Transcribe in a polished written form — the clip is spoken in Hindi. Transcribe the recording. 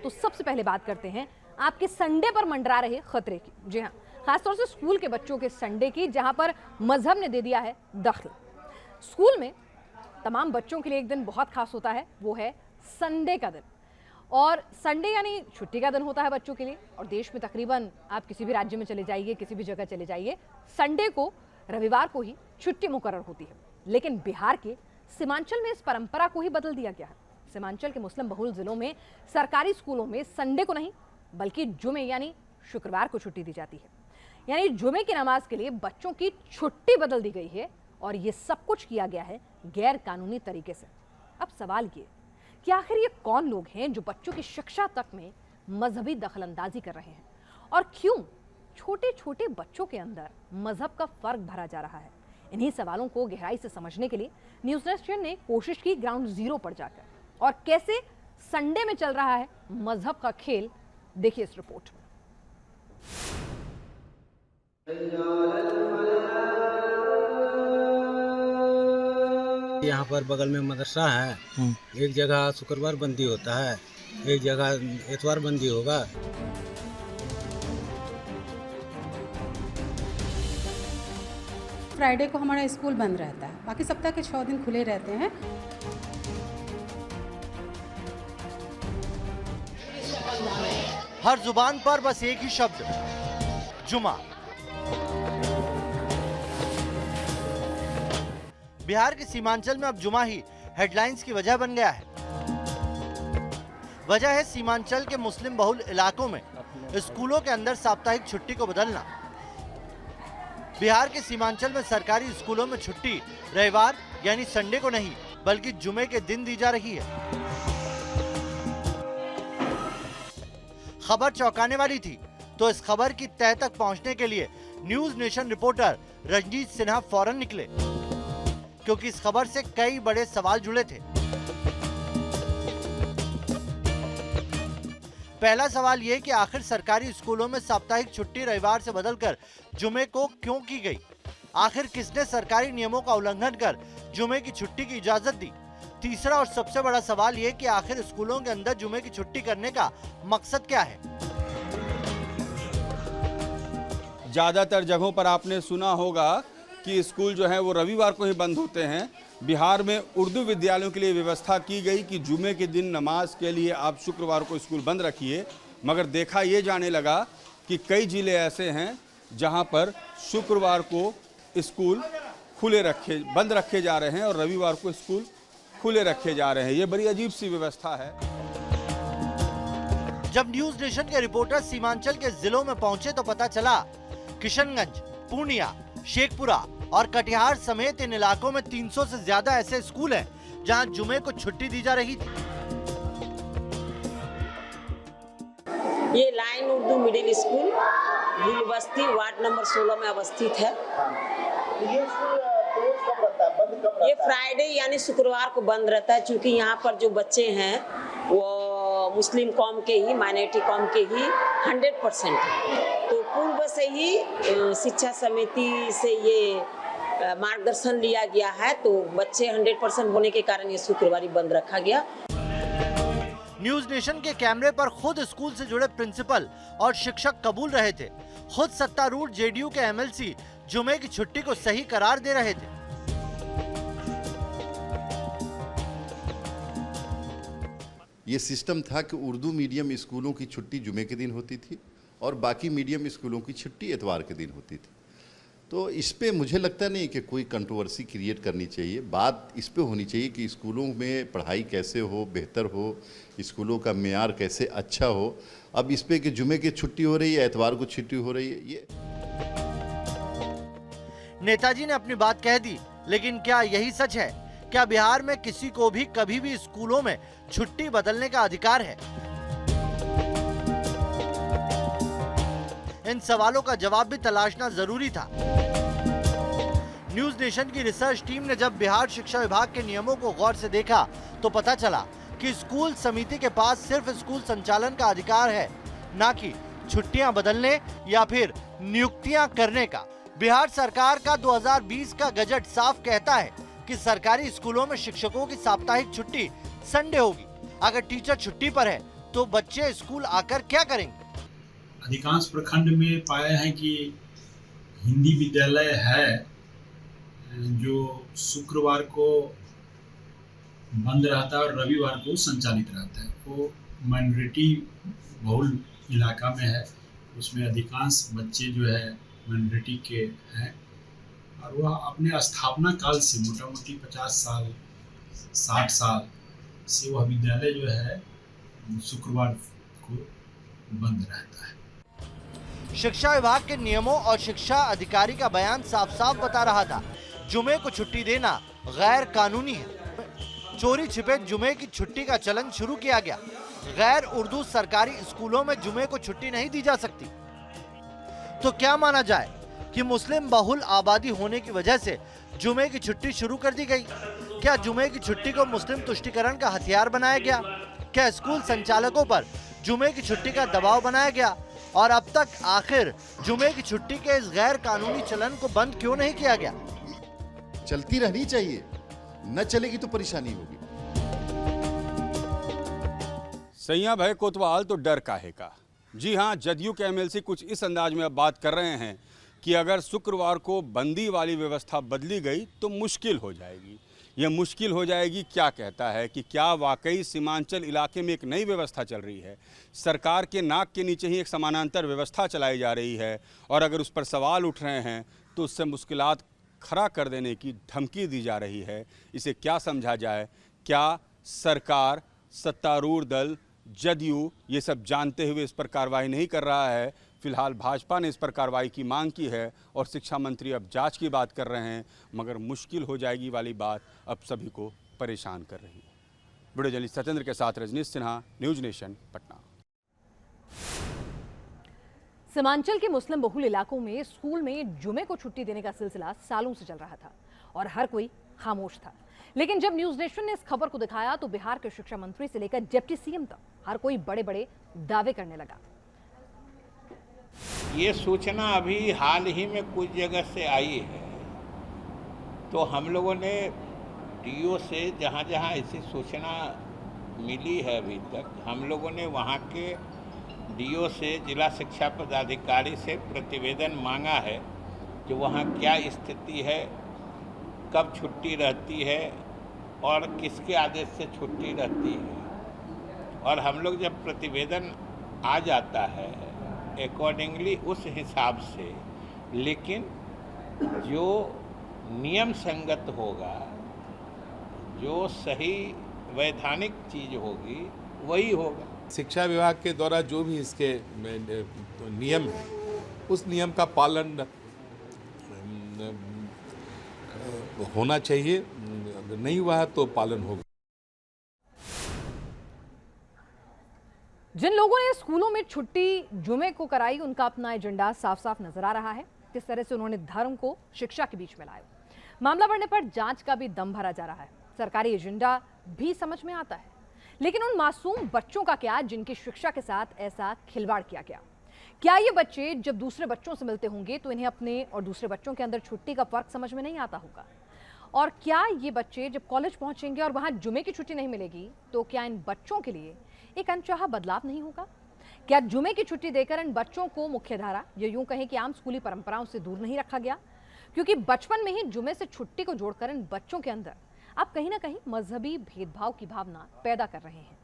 तो सबसे पहले बात करते हैं आपके संडे पर मंडरा रहे खतरे की। जी हाँ, खासतौर से स्कूल के बच्चों के संडे की, जहां पर मजहब ने दे दिया है दखल। स्कूल में तमाम बच्चों के लिए एक दिन बहुत खास होता है, वो है संडे का दिन। और संडे यानी छुट्टी का दिन होता है बच्चों के लिए। और देश में तकरीबन आप किसी भी राज्य में चले जाइए, किसी भी जगह चले जाइए, संडे को, रविवार को ही छुट्टी मुकर्रर होती है। लेकिन बिहार के सीमांचल में इस परंपरा को ही बदल दिया गया है। सीमांचल के मुस्लिम बहुल जिलों में सरकारी स्कूलों में संडे को नहीं बल्कि जुमे यानी शुक्रवार को छुट्टी दी जाती है। यानी जुमे की नमाज के लिए बच्चों की छुट्टी बदल दी गई है और ये सब कुछ किया गया है गैर कानूनी तरीके से। अब सवाल ये कि आखिर ये कौन लोग हैं जो बच्चों की शिक्षा तक में मजहबी दखलंदाजी कर रहे हैं और क्यों छोटे छोटे बच्चों के अंदर मजहब का फर्क भरा जा रहा है। इन्हीं सवालों को गहराई से समझने के लिए न्यूज़ नेशन ने कोशिश की ग्राउंड जीरो पर जाकर। और कैसे संडे में चल रहा है मजहब का खेल, देखिए इस रिपोर्ट में। यहाँ पर बगल में मदरसा है, एक जगह शुक्रवार बंदी होता है, एक जगह इतवार बंदी होगा। फ्राइडे को हमारा स्कूल बंद रहता है, बाकी सप्ताह के 6 दिन खुले रहते हैं। हर जुबान पर बस एक ही शब्द, जुमा। बिहार के सीमांचल में अब जुमा ही हेडलाइंस की वजह बन गया है। वजह है सीमांचल के मुस्लिम बहुल इलाकों में स्कूलों के अंदर साप्ताहिक छुट्टी को बदलना। बिहार के सीमांचल में सरकारी स्कूलों में छुट्टी रविवार यानी संडे को नहीं बल्कि जुमे के दिन दी जा रही है। खबर चौंकाने वाली थी, तो इस खबर की तह तक पहुंचने के लिए News Nation reporter Ranjeet Sinha फौरन निकले, क्योंकि इस खबर से कई बड़े सवाल जुड़े थे। पहला सवाल ये कि आखिर सरकारी स्कूलों में साप्ताहिक छुट्टी रविवार से बदलकर जुमे को क्यों की गई? आखिर किसने सरकारी नियमों का उल्लंघन कर जुमे की छुट्टी की इजाजत दी? तीसरा और सबसे बड़ा सवाल ये कि आखिर स्कूलों के अंदर जुमे की छुट्टी करने का मकसद क्या है? ज्यादातर जगहों पर आपने सुना होगा कि स्कूल जो है वो रविवार को ही बंद होते हैं। बिहार में उर्दू विद्यालयों के लिए व्यवस्था की गई कि जुमे के दिन नमाज के लिए आप शुक्रवार को स्कूल बंद रखिए, मगर देखा ये जाने लगा कि कई जिले ऐसे हैं जहां पर शुक्रवार को स्कूल बंद रखे जा रहे हैं और रविवार को स्कूल खुले रखे जा रहे हैं। ये बड़ी अजीब सी व्यवस्था है। जब न्यूज नेशन के रिपोर्टर सीमांचल के जिलों में पहुंचे तो पता चला किशनगंज, पूर्णिया, शेखपुरा और कटिहार समेत इन इलाकों में 300 से ज्यादा ऐसे स्कूल हैं जहां जुमे को छुट्टी दी जा रही थी। ये लाइन उर्दू मिडिल स्कूल भूल बस्ती वार्ड नंबर 16 में अवस्थित है। ये फ्राइडे यानी शुक्रवार को बंद रहता है, क्योंकि यहाँ पर जो बच्चे हैं वो मुस्लिम कौम के ही, माइनॉरिटी कौम के ही 100% है। तो पूर्व से ही शिक्षा समिति से ये मार्गदर्शन लिया गया है, तो बच्चे 100% होने के कारण ये शुक्रवार बंद रखा गया। न्यूज नेशन के कैमरे पर खुद स्कूल से जुड़े प्रिंसिपल और शिक्षक कबूल रहे थे। खुद सत्तारूढ़ जेडीयू के एमएलसी जुमे की छुट्टी को सही करार दे रहे थे। ये सिस्टम था कि उर्दू मीडियम स्कूलों की छुट्टी जुमे के दिन होती थी और बाकी मीडियम स्कूलों की छुट्टी इतवार के दिन होती थी। तो इस पे मुझे लगता नहीं कि कोई कंट्रोवर्सी क्रिएट करनी चाहिए। बात इस पे होनी चाहिए कि स्कूलों में पढ़ाई कैसे हो, बेहतर हो, स्कूलों का मेयार कैसे अच्छा हो। अब इस पे कि जुमे की छुट्टी हो रही है, इतवार को छुट्टी हो रही है, ये नेताजी ने अपनी बात कह दी, लेकिन क्या यही सच है? क्या बिहार में किसी को भी कभी भी स्कूलों में छुट्टी बदलने का अधिकार है? इन सवालों का जवाब भी तलाशना जरूरी था। न्यूज नेशन की रिसर्च टीम ने जब बिहार शिक्षा विभाग के नियमों को गौर से देखा तो पता चला कि स्कूल समिति के पास सिर्फ स्कूल संचालन का अधिकार है, ना कि छुट्टियां बदलने या फिर नियुक्तियां करने का। बिहार सरकार का 2020 का गजट साफ कहता है कि सरकारी स्कूलों में शिक्षकों की साप्ताहिक छुट्टी संडे होगी। अगर टीचर छुट्टी पर है तो बच्चे स्कूल आकर क्या करेंगे? अधिकांश प्रखंड में पाए हैं कि हिंदी विद्यालय है जो शुक्रवार को बंद रहता है और रविवार को संचालित रहता है। वो माइनॉरिटी बहुल इलाका में है, उसमें अधिकांश बच्चे जो है माइनॉरिटी के हैं और वह अपने स्थापना काल से मोटा मोटी 50 साल 60 साल से वह विद्यालय जो है शुक्रवार को बंद रहता है। शिक्षा विभाग के नियमों और शिक्षा अधिकारी का बयान साफ साफ बता रहा था, जुमे को छुट्टी देना गैर कानूनी है। चोरी छिपे जुमे की छुट्टी का चलन शुरू किया गया। गैर उर्दू सरकारी स्कूलों में जुमे को छुट्टी नहीं दी जा सकती। तो क्या माना जाए कि मुस्लिम बहुल आबादी होने की वजह से जुमे की छुट्टी शुरू कर दी गई? क्या जुमे की छुट्टी को मुस्लिम तुष्टीकरण का हथियार बनाया गया? क्या स्कूल संचालकों पर जुमे की छुट्टी का दबाव बनाया गया? और अब तक आखिर जुमे की छुट्टी के इस गैर कानूनी चलन को बंद क्यों नहीं किया गया? चलती रहनी चाहिए, न चलेगी तो परेशानी होगी। सैया भय कोतवाल तो डर काहे का। जी हाँ, जदयू के एमएलसी कुछ इस अंदाज में अब बात कर रहे हैं कि अगर शुक्रवार को बंदी वाली व्यवस्था बदली गई तो मुश्किल हो जाएगी। यह मुश्किल हो जाएगी क्या कहता है कि क्या वाकई सीमांचल इलाके में एक नई व्यवस्था चल रही है? सरकार के नाक के नीचे ही एक समानांतर व्यवस्था चलाई जा रही है और अगर उस पर सवाल उठ रहे हैं तो उससे मुश्किलात खड़ा कर देने की धमकी दी जा रही है। इसे क्या समझा जाए? क्या सरकार, सत्तारूढ़ दल, जदयू ये सब जानते हुए इस पर कार्रवाई नहीं कर रहा है? फिलहाल भाजपा ने इस पर कार्रवाई की मांग की है और शिक्षा मंत्री अब जांच की बात कर रहे हैं, मगर मुश्किल हो जाएगी वाली बात अब सभी को परेशान कर रही है। वीडियो जर्नलिस्ट सत्येंद्र के साथ रजनीश सिन्हा, न्यूज नेशन, पटना। सीमांचल के मुस्लिम बहुल इलाकों में स्कूल में जुमे को छुट्टी देने का सिलसिला सालों से चल रहा था और हर कोई खामोश था। लेकिन जब न्यूज नेशन ने इस खबर को दिखाया तो बिहार के शिक्षा मंत्री से लेकर डिप्टी सीएम तक हर कोई बड़े बड़े दावे करने लगा। ये सूचना अभी हाल ही में कुछ जगह से आई है, तो हम लोगों ने डीओ से जहाँ जहाँ ऐसी सूचना मिली है अभी तक, हम लोगों ने वहाँ के डीओ से, जिला शिक्षा पदाधिकारी से प्रतिवेदन मांगा है कि वहाँ क्या स्थिति है, कब छुट्टी रहती है और किसके आदेश से छुट्टी रहती है। और हम लोग जब प्रतिवेदन आ जाता है अकॉर्डिंगली उस हिसाब से, लेकिन जो नियम संगत होगा, जो सही वैधानिक चीज होगी वही होगा। शिक्षा विभाग के द्वारा जो भी इसके नियम है उस नियम का पालन होना चाहिए, अगर नहीं हुआ है तो पालन होगा। जिन लोगों ने स्कूलों में छुट्टी जुमे को कराई उनका अपना एजेंडा साफ साफ नजर आ रहा है। किस तरह से उन्होंने धर्म को शिक्षा के बीच में लाया। मामला बढ़ने पर जांच का भी दम भरा जा रहा है। सरकारी एजेंडा भी समझ में आता है, लेकिन उन मासूम बच्चों का क्या जिनकी शिक्षा के साथ ऐसा खिलवाड़ किया गया? क्या ये बच्चे जब दूसरे बच्चों से मिलते होंगे तो इन्हें अपने और दूसरे बच्चों के अंदर छुट्टी का फर्क समझ में नहीं आता होगा? और क्या ये बच्चे जब कॉलेज पहुंचेंगे और वहां जुमे की छुट्टी नहीं मिलेगी तो क्या इन बच्चों के लिए एक अनचाहा बदलाव नहीं होगा? क्या जुमे की छुट्टी देकर इन बच्चों को मुख्यधारा या यूं कहें कि आम स्कूली परंपराओं से दूर नहीं रखा गया? क्योंकि बचपन में ही जुमे से छुट्टी को जोड़कर इन बच्चों के अंदर आप कहीं ना कहीं मजहबी भेदभाव की भावना पैदा कर रहे हैं।